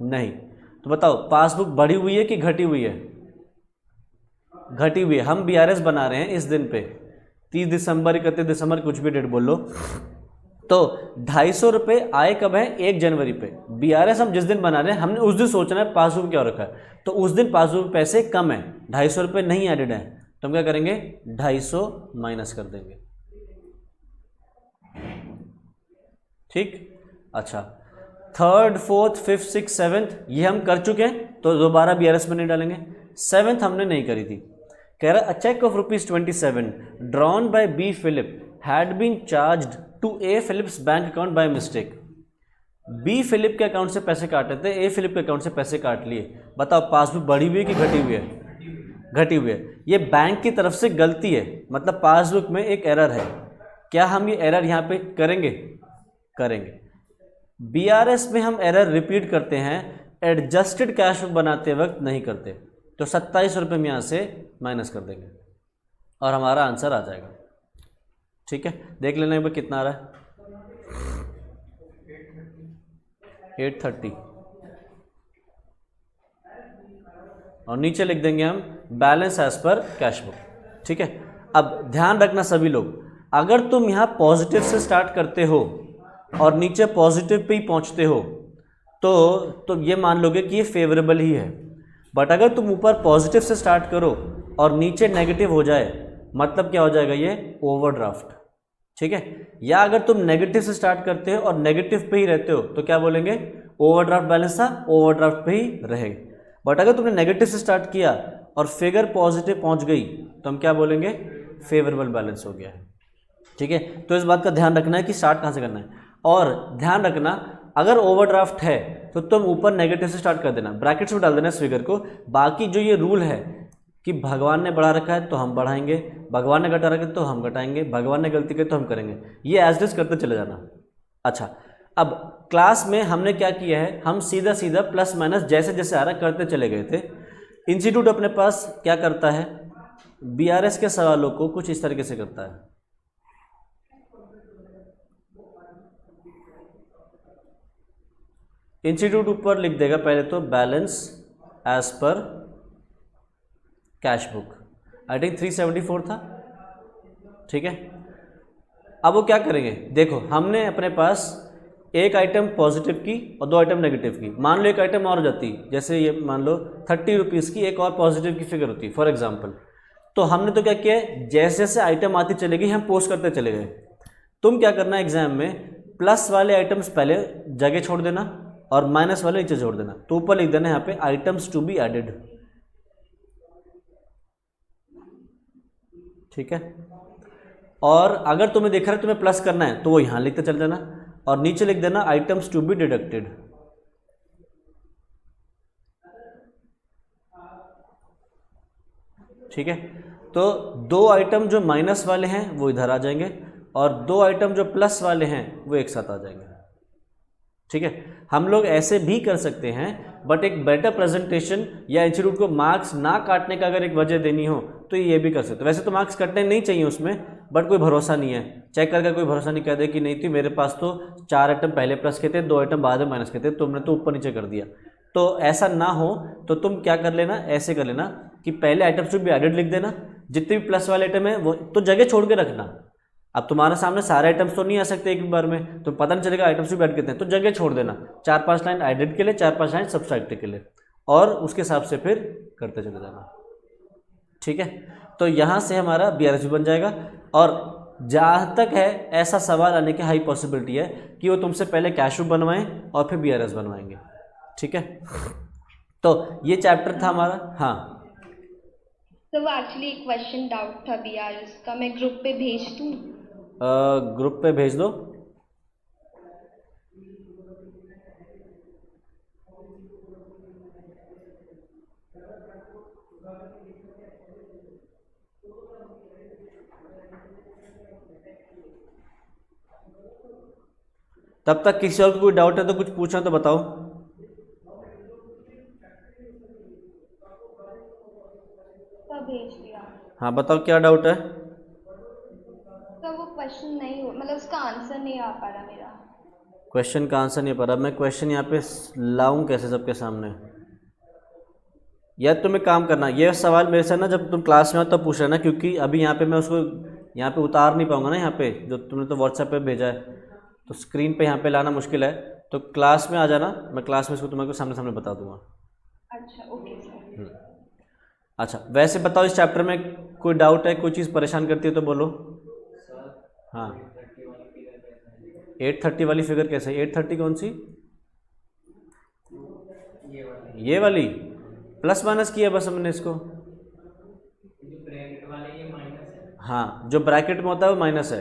नहीं। तो बताओ पासबुक बढ़ी हुई है कि घटी हुई है? घटी हुई है। हम बीआरएस बना रहे हैं इस दिन पे, 30 दिसंबर, 31 दिसंबर, कुछ भी डेट बोल लो। तो 250 रुपये आए कब है? 1 जनवरी पे। बीआरएस हम जिस दिन बना रहे हैं हमने उस दिन सोचना है पासबुक क्या रखा है, तो उस दिन पासबुक पैसे कम है, 250 रुपये नहीं एडेड है। तो हम क्या करेंगे? 250 माइनस कर देंगे। ठीक। अच्छा, 3rd, 4th, 5th, 6th, 7th ये हम कर चुके हैं, तो दोबारा बीआरएस में नहीं डालेंगे। 7th हमने नहीं करी थी। कह रहा a cheque of ₹27 drawn by B Philip had been charged to A Philips bank account by mistake. B Philip के अकाउंट से पैसे काटे थे, ए फिलिप के अकाउंट से पैसे काट लिए। बताओ पासबुक बढ़ी हुई है कि घटी हुई है? घटी हुई है। ये बैंक की तरफ से गलती है, मतलब पासबुक में एक एरर है। क्या हम ये एरर यहाँ पे करेंगे? करेंगे। बीआरएस में हम एरर रिपीट करते हैं, एडजस्टेड कैश बुक बनाते वक्त नहीं करते। तो 27 रुपये में यहाँ से माइनस कर देंगे और हमारा आंसर आ जाएगा। ठीक है, देख लेना एक बार कितना आ रहा है। 830 और नीचे लिख देंगे हम balance as per cash book. ठीक है। अब ध्यान रखना सभी लोग, अगर तुम यहाँ पॉजिटिव से स्टार्ट करते हो और नीचे पॉजिटिव पे ही पहुँचते हो तो ये मान लोगे कि ये फेवरेबल ही है। बट अगर तुम ऊपर पॉजिटिव से स्टार्ट करो और नीचे नेगेटिव हो जाए, मतलब क्या हो जाएगा? ये ओवरड्राफ्ट। ठीक है। या अगर तुम नेगेटिव से स्टार्ट करते हो और नेगेटिव पे ही रहते हो तो क्या बोलेंगे? ओवरड्राफ्ट बैलेंस था, ओवरड्राफ्ट पे ही रहेगा। बट अगर तुमने नेगेटिव से स्टार्ट किया और फिगर पॉजिटिव पहुंच गई तो हम क्या बोलेंगे, फेवरेबल बैलेंस हो गया है। ठीक है, तो इस बात का ध्यान रखना है कि स्टार्ट कहाँ से करना है। और ध्यान रखना, अगर ओवरड्राफ्ट है तो तुम ऊपर नेगेटिव से स्टार्ट कर देना, ब्रैकेट्स में डाल देना इस फिगर को। बाकी जो ये रूल है कि भगवान ने बढ़ा रखा है तो हम बढ़ाएंगे, भगवान ने घटा रखा है तो हम घटाएंगे, भगवान ने गलती की तो हम करेंगे, ये एज इट इज करते चले जाना। अच्छा, अब क्लास में हमने क्या किया है, हम सीधा सीधा प्लस माइनस जैसे जैसे आ रहा करते चले गए थे। इंस्टीट्यूट अपने पास क्या करता है, बीआरएस के सवालों को कुछ इस तरीके से करता है। इंस्टीट्यूट ऊपर लिख देगा पहले तो balance as per cash book, I think 374 था। ठीक है, अब वो क्या करेंगे, देखो हमने अपने पास एक आइटम पॉजिटिव की और 2 आइटम नेगेटिव की। मान लो एक आइटम और हो जाती, जैसे ये मान लो 30 रुपीज़ की एक और पॉजिटिव की फिगर होती फॉर एग्जांपल, तो हमने तो क्या किया, जैसे जैसे आइटम आती चलेगी हम पोस्ट करते चले गए। तुम क्या करना एग्जाम में, प्लस वाले आइटम्स पहले जगह छोड़ देना और माइनस वाले नीचे छोड़ देना, तो ऊपर लिख देना यहाँ पे आइटम्स टू बी एडेड। ठीक है, और अगर तुम्हें देख रहा है तुम्हें प्लस करना है तो वो यहाँ लिखते चल जाना और नीचे लिख देना आइटम्स टू बी डिडक्टेड। ठीक है, तो 2 आइटम जो माइनस वाले हैं वो इधर आ जाएंगे और 2 आइटम जो प्लस वाले हैं वो एक साथ आ जाएंगे। ठीक है, हम लोग ऐसे भी कर सकते हैं, बट एक बेटर प्रेजेंटेशन या इंस्टीट्यूट को मार्क्स ना काटने का अगर एक वजह देनी हो तो ये भी कर सकते हो। वैसे तो मार्क्स कटने नहीं चाहिए उसमें, बट कोई भरोसा नहीं है, चेक करके कोई भरोसा नहीं, कह दे कि नहीं थी मेरे पास तो 4 आइटम पहले प्लस के थे, 2 आइटम बाद में माइनस के थे, तुमने तो ऊपर नीचे कर दिया। तो ऐसा ना हो तो तुम क्या कर लेना, ऐसे कर लेना कि पहले आइटम्स टू बी एडेड लिख देना, जितने भी प्लस वाले आइटम है वो तो जगह छोड़ के रखना। अब तुम्हारे सामने सारे आइटम्स तो नहीं आ सकते एक बार में, तो पता नहीं चलेगा आइटम्स भी ऐड कितने हैं, तो जगह छोड़ देना, 4-5 लाइन एडेड के लिए, 4-5 लाइन सब्सट्रैक्ट के लिए, और उसके हिसाब से फिर करते चले जाना। ठीक है, तो यहाँ से हमारा बीआरएस भी बन जाएगा। और जहाँ तक है ऐसा सवाल आने की हाई पॉसिबिलिटी है कि वो तुमसे पहले कैश बुक बनवाएं और फिर बीआरएस बनवाएंगे। ठीक है, तो ये चैप्टर था हमारा। हाँ, तो वो एक्चुअली एक क्वेश्चन डाउट था बीआरएस का, मैं ग्रुप पे भेज दूँ? ग्रुप पे भेज दो। तब तक किसी और को कोई डाउट है तो कुछ पूछना तो बताओ। सब भेज दिया। हाँ बताओ क्या डाउट है। तो वो क्वेश्चन नहीं हो, मतलब उसका आंसर नहीं आ पा रहा मेरा। क्वेश्चन का आंसर नहीं पा रहा, मैं क्वेश्चन यहाँ पे लाऊं कैसे सबके सामने। या तुम एक काम करना, ये सवाल मेरे से ना जब तुम क्लास में हो तब पूछ लेना, क्योंकि अभी यहाँ पे मैं उसको यहाँ पे उतार नहीं पाऊंगा ना, यहाँ पे जो तुमने तो व्हाट्सएप पे भेजा है तो स्क्रीन पे यहाँ पे लाना मुश्किल है, तो क्लास में आ जाना, मैं क्लास में इसको तुम्हारे को सामने सामने बता दूंगा। अच्छा ओके सर। अच्छा, वैसे बताओ इस चैप्टर में कोई डाउट है, कोई चीज़ परेशान करती है तो बोलो। हाँ, 830 वाली फिगर कैसे, 830 कौन सी, ये वाली प्लस माइनस किया बस हमने इसको। जो ब्रैकेट वाले ये माइनस है, हाँ, जो ब्रैकेट में होता है वो माइनस है।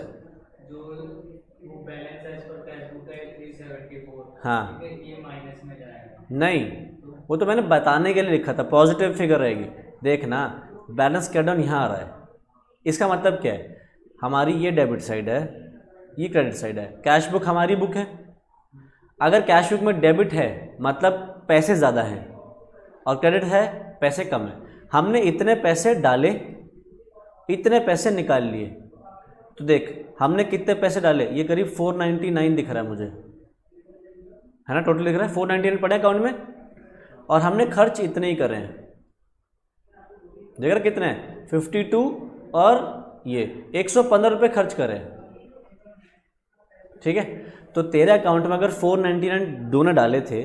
जो वो बैलेंस है इस पर कैश बुक है 374, हाँ, ठीक है, ये माइनस में जाएगा। नहीं, वो तो मैंने बताने के लिए लिखा था, पॉजिटिव फिगर रहेगी। देखना, बैलेंस क्या डाउन यहाँ आ रहा है, इसका मतलब क्या है, हमारी ये डेबिट साइड है, ये क्रेडिट साइड है, कैश बुक हमारी बुक है। अगर कैश बुक में डेबिट है मतलब पैसे ज़्यादा हैं और क्रेडिट है पैसे कम है, हमने इतने पैसे डाले, इतने पैसे निकाल लिए, तो देख हमने कितने पैसे डाले, ये करीब 499 दिख रहा है मुझे, है ना, टोटल दिख रहा है 499 पड़े अकाउंट में, और हमने खर्च इतने ही कर रहे हैं। देख रहे कितने हैं, 52 और ये 115 रुपये खर्च कर रहे हैं। ठीक है, तो तेरे अकाउंट में अगर 499 दोनों डाले थे,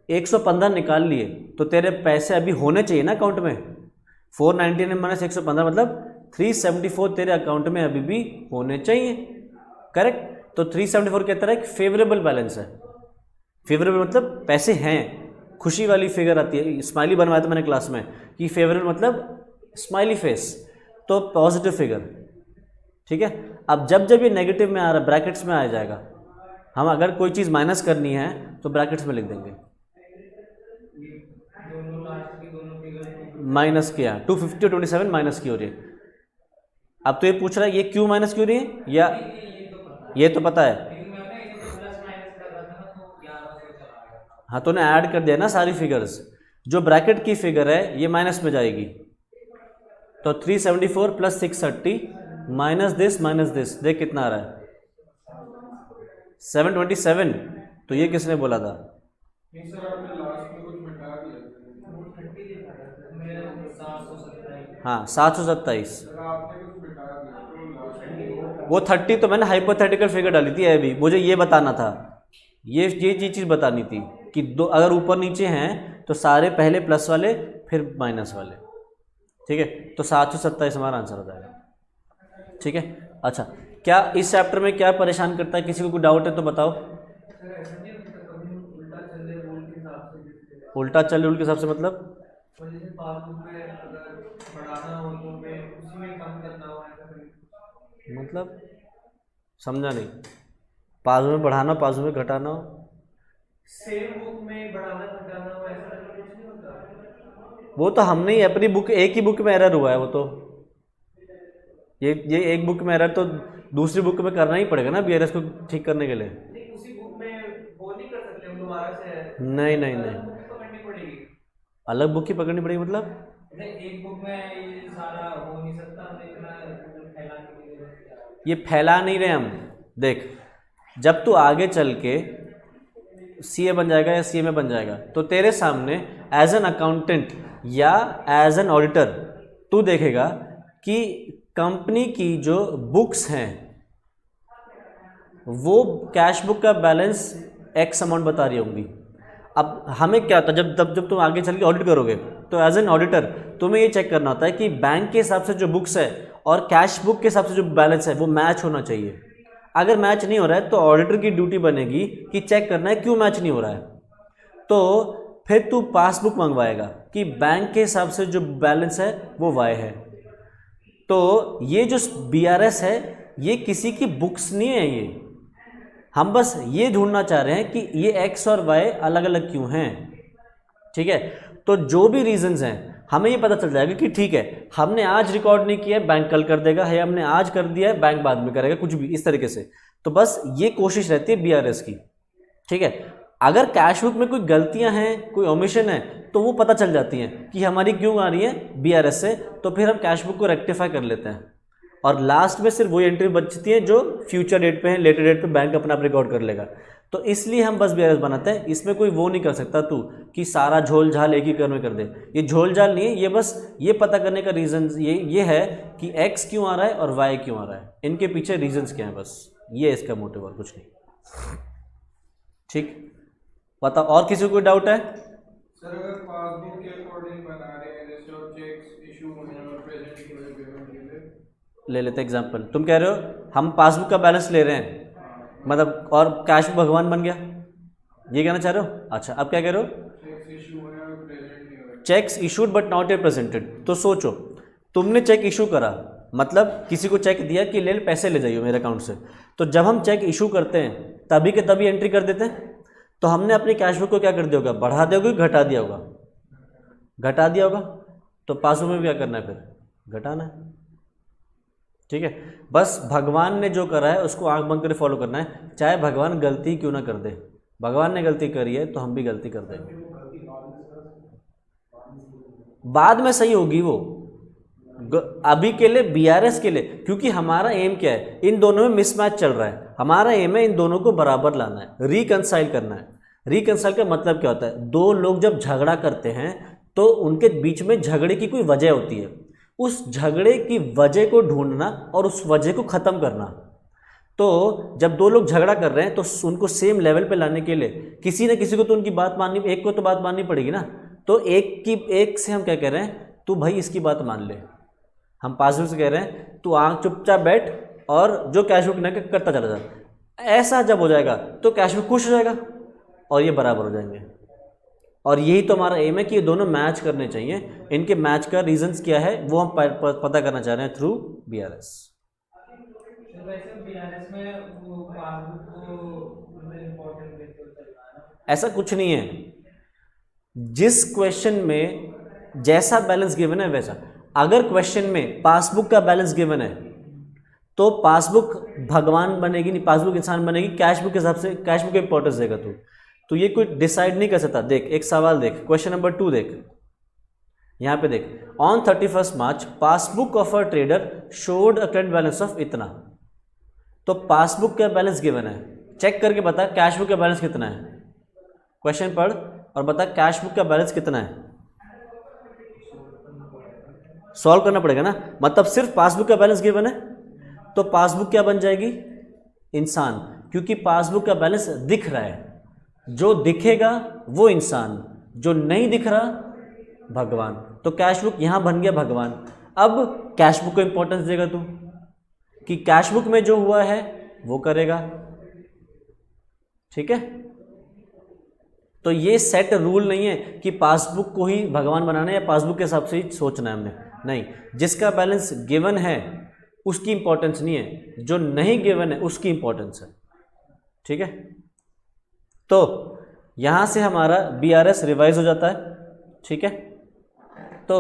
115 निकाल लिए, तो तेरे पैसे अभी होने चाहिए ना अकाउंट में। 499 माइनस 115 मतलब 374 तेरे अकाउंट में अभी भी होने चाहिए, करेक्ट। तो 374 की तरह एक फेवरेबल बैलेंस है। फेवरेबल मतलब पैसे हैं, खुशी वाली फिगर आती है, स्माइली बनवाया था मैंने क्लास में कि फेवरेबल मतलब स्माइली फेस, तो पॉजिटिव फिगर। ठीक है, अब जब जब ये नेगेटिव में आ रहा है ब्रैकेट्स में आ जाएगा। हम अगर कोई चीज़ माइनस करनी है तो ब्रैकेट्स में लिख देंगे। दोनों लास्ट की दोनों फिगर माइनस किया 250 और 27 माइनस की हो रही है। अब तो ये पूछ रहा है ये क्यों माइनस क्यों रही है, या ये तो पता है। लेकिन मैं अपना इधर प्लस माइनस कर रहा था ना, तो 1100 चला गया। हाँ, तो ने ऐड कर दिया ना सारी फिगर्स। जो ब्रैकेट की फिगर है ये माइनस में जाएगी, तो 374 प्लस 630 माइनस दिस, देख कितना आ रहा है 727। तो ये किसने बोला था? नहीं सर, आपने लास्ट में कुछ मिटा दिया। मेरा 727। हाँ 727। सर आपने कुछ मिटा दिया तो लास्ट में वो 30 तो मैंने हाइपोथेटिकल फिगर डाली थी अभी, मुझे ये बताना था, ये चीज़ बतानी थी कि दो अगर ऊपर नीचे हैं तो सारे पहले प्लस वाले फिर माइनस वाले। ठीक है, तो 727 हमारा आंसर हो जाएगा। ठीक है, अच्छा क्या इस चैप्टर में क्या परेशान करता है, किसी को कोई डाउट है तो बताओ। सर ऐसा नहीं होता कभी उल्टा चल रहे रूल के हिसाब से लिखते हैं। उल्टा चल रूल के हिसाब से मतलब? और जैसे पासबुक में अगर बढ़ाना हो तो मैं उसी में कम करना हो, ऐसा कभी मतलब समझा नहीं। पासबुक में बढ़ाना, पासबुक में घटाना हो। सेम बुक में बढ़ाना घटाना हो, ऐसा कभी कुछ नहीं होता। वो तो हमने ही अपनी बुक, एक ही बुक में एरर हुआ है वो तो। ये एक बुक में एरर तो दूसरी बुक में करना ही पड़ेगा ना बीआरएस को ठीक करने के लिए। नहीं उसी बुक में वो नहीं कर सकते हम दोबारा से, नहीं नहीं नहीं, बुक पकड़नी पड़ेगी। अलग बुक ही पकड़नी पड़ेगी मतलब। नहीं एक बुक में ये सारा हो नहीं सकता, हमने इतना फैलाने के लिए। ये फैला नहीं रहे हम। देख, जब तू आगे चल के सीए बन जाएगा या सीए में बन जाएगा तो तेरे सामने एज एन अकाउंटेंट या एज एन ऑडिटर तू देखेगा कि कंपनी की जो बुक्स हैं वो कैश बुक का बैलेंस एक्स अमाउंट बता रही होंगी। अब हमें क्या होता है, जब तुम आगे चल के ऑडिट करोगे तो एज एन ऑडिटर तुम्हें ये चेक करना होता है कि बैंक के हिसाब से जो बुक्स है और कैश बुक के हिसाब से जो बैलेंस है वो मैच होना चाहिए। अगर मैच नहीं हो रहा है तो ऑडिटर की ड्यूटी बनेगी कि चेक करना है क्यों मैच नहीं हो रहा है। तो फिर तू पासबुक मंगवाएगा कि बैंक के हिसाब से जो बैलेंस है वो वाई है। तो ये जो बीआरएस है ये किसी की बुक्स नहीं है, ये हम बस ये ढूंढना चाह रहे हैं कि ये एक्स और वाई अलग अलग क्यों हैं। ठीक है, तो जो भी रीजंस हैं हमें ये पता चल जाएगा कि ठीक है हमने आज रिकॉर्ड नहीं किया है बैंक कल कर देगा, है हमने आज कर दिया है बैंक बाद में करेगा, कुछ भी इस तरीके से। तो बस ये कोशिश रहती है बीआरएस की। ठीक है, अगर कैश बुक में कोई गलतियां हैं, कोई ओमिशन है तो वो पता चल जाती हैं कि हमारी क्यों आ रही है बीआरएस से, तो फिर हम कैश बुक को रेक्टिफाई कर लेते हैं और लास्ट में सिर्फ वही एंट्री बचती है जो फ्यूचर डेट पे है, लेटर डेट पे बैंक अपना आप रिकॉर्ड कर लेगा। तो इसलिए हम बस बीआरएस बनाते हैं। इसमें कोई वो नहीं कर सकता तू कि सारा झोल झाल एक ही कर में कर दे, ये झोल झाल नहीं है। ये बस ये पता करने का रीज़न ये है कि एक्स क्यों आ रहा है और वाई क्यों आ रहा है, इनके पीछे रीजंस क्या है, बस ये इसका मोटिव और कुछ नहीं। ठीक, पता और किसी को कोई डाउट है? सर अगर पासबुक के अकॉर्डिंग बना रहे हैं, जैसे और चेक्स इशू होने और प्रेजेंट की वजह पेमेंट के लिए ले लेते एग्जाम्पल। तुम कह रहे हो हम पासबुक का बैलेंस ले रहे हैं मतलब और कैश भगवान बन गया, ये कहना चाह रहे हो? अच्छा, अब क्या कह रहे हो? चेक्स इशू हुए और प्रेजेंट नहीं हुए। Cheques issued but not a presented. तो सोचो तुमने चेक इशू करा, मतलब किसी को चेक दिया कि ले पैसे ले जाइए मेरे अकाउंट से। तो जब हम चेक इशू करते हैं तभी के तभी एंट्री कर देते हैं। तो हमने अपनी कैश बुक को क्या कर दिया होगा, बढ़ा दिया होगा, घटा दिया होगा, घटा दिया होगा। तो पासबुक में भी क्या करना है, फिर घटाना है। ठीक है, बस भगवान ने जो करा है उसको आंख बंद कर फॉलो करना है, चाहे भगवान गलती क्यों ना कर दे। भगवान ने गलती करी है तो हम भी गलती कर देंगे, बाद में सही होगी वो। अभी के लिए बीआरएस के लिए, क्योंकि हमारा एम क्या है, इन दोनों में मिसमैच चल रहा है, हमारा एम है इन दोनों को बराबर लाना है, रिकंसाइल करना है। रिकंसाइल का मतलब क्या होता है, दो लोग जब झगड़ा करते हैं तो उनके बीच में झगड़े की कोई वजह होती है, उस झगड़े की वजह को ढूंढना और उस वजह को ख़त्म करना। तो जब दो लोग झगड़ा कर रहे हैं तो उनको सेम लेवल पे लाने के लिए किसी न किसी को तो उनकी बात माननी, एक को तो बात माननी पड़ेगी ना। तो एक से हम क्या कह रहे हैं, तू भाई इसकी बात मान ले। हम पासबुक से कह रहे हैं तू आंख चुपचाप बैठ और जो कैश बुक न करता चला जा। ऐसा जब हो जाएगा तो कैश बुक खुश हो जाएगा और ये बराबर हो जाएंगे। और यही तो हमारा एम है कि ये दोनों मैच करने चाहिए। इनके मैच का रीजंस क्या है वो हम पता करना चाह रहे हैं थ्रू BRS। वैसे BRS में वो पासबुक को इम्पोर्टेंट देखते हुए चलना है ना? ऐसा कुछ नहीं है, जिस क्वेश्चन में जैसा बैलेंस गिवन है वैसा। अगर क्वेश्चन में पासबुक का बैलेंस गिवन है तो पासबुक भगवान बनेगी नहीं, पासबुक इंसान बनेगी। कैशबुक के हिसाब से कैशबुक को इंपॉर्टेंस देगा तू, तो ये कोई डिसाइड नहीं कर सकता। देख एक सवाल देख, क्वेश्चन नंबर 2 देख, यहाँ पे देख, on 31 March passbook of a trader showed a current balance of इतना। तो पासबुक का बैलेंस गिवन है, चेक करके बता कैशबुक का बैलेंस कितना है। क्वेश्चन पढ़ और बता कैशबुक का बैलेंस कितना है। सॉल्व करना पड़ेगा ना, मतलब सिर्फ पासबुक का बैलेंस गिवन है तो पासबुक क्या बन जाएगी, इंसान, क्योंकि पासबुक का बैलेंस दिख रहा है। जो दिखेगा वो इंसान, जो नहीं दिख रहा भगवान। तो कैशबुक यहां बन गया भगवान। अब कैशबुक को इंपॉर्टेंस देगा तू कि कैशबुक में जो हुआ है वो करेगा, ठीक है। तो ये सेट रूल नहीं है कि पासबुक को ही भगवान बनाना है या पासबुक के हिसाब से ही सोचना है हमने, नहीं। जिसका बैलेंस गिवन है उसकी इंपॉर्टेंस नहीं है, जो नहीं गिवन है उसकी इंपॉर्टेंस है, ठीक है। तो यहां से हमारा BRS रिवाइज हो जाता है, ठीक है। तो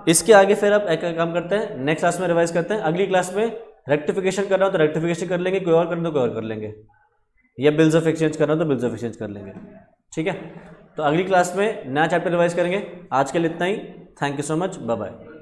इसके आगे फिर अब एक काम करते हैं, नेक्स्ट क्लास में रिवाइज करते हैं। अगली क्लास में रेक्टिफिकेशन करना हो तो रेक्टिफिकेशन कर लेंगे, कोई और करना तो कोई और कर लेंगे, या बिल्स ऑफ एक्सचेंज करना हो तो बिल्स ऑफ एक्सचेंज कर लेंगे, ठीक है। तो अगली क्लास में नया चैप्टर रिवाइज करेंगे। आज के लिए इतना ही। Thank you so much, bye bye.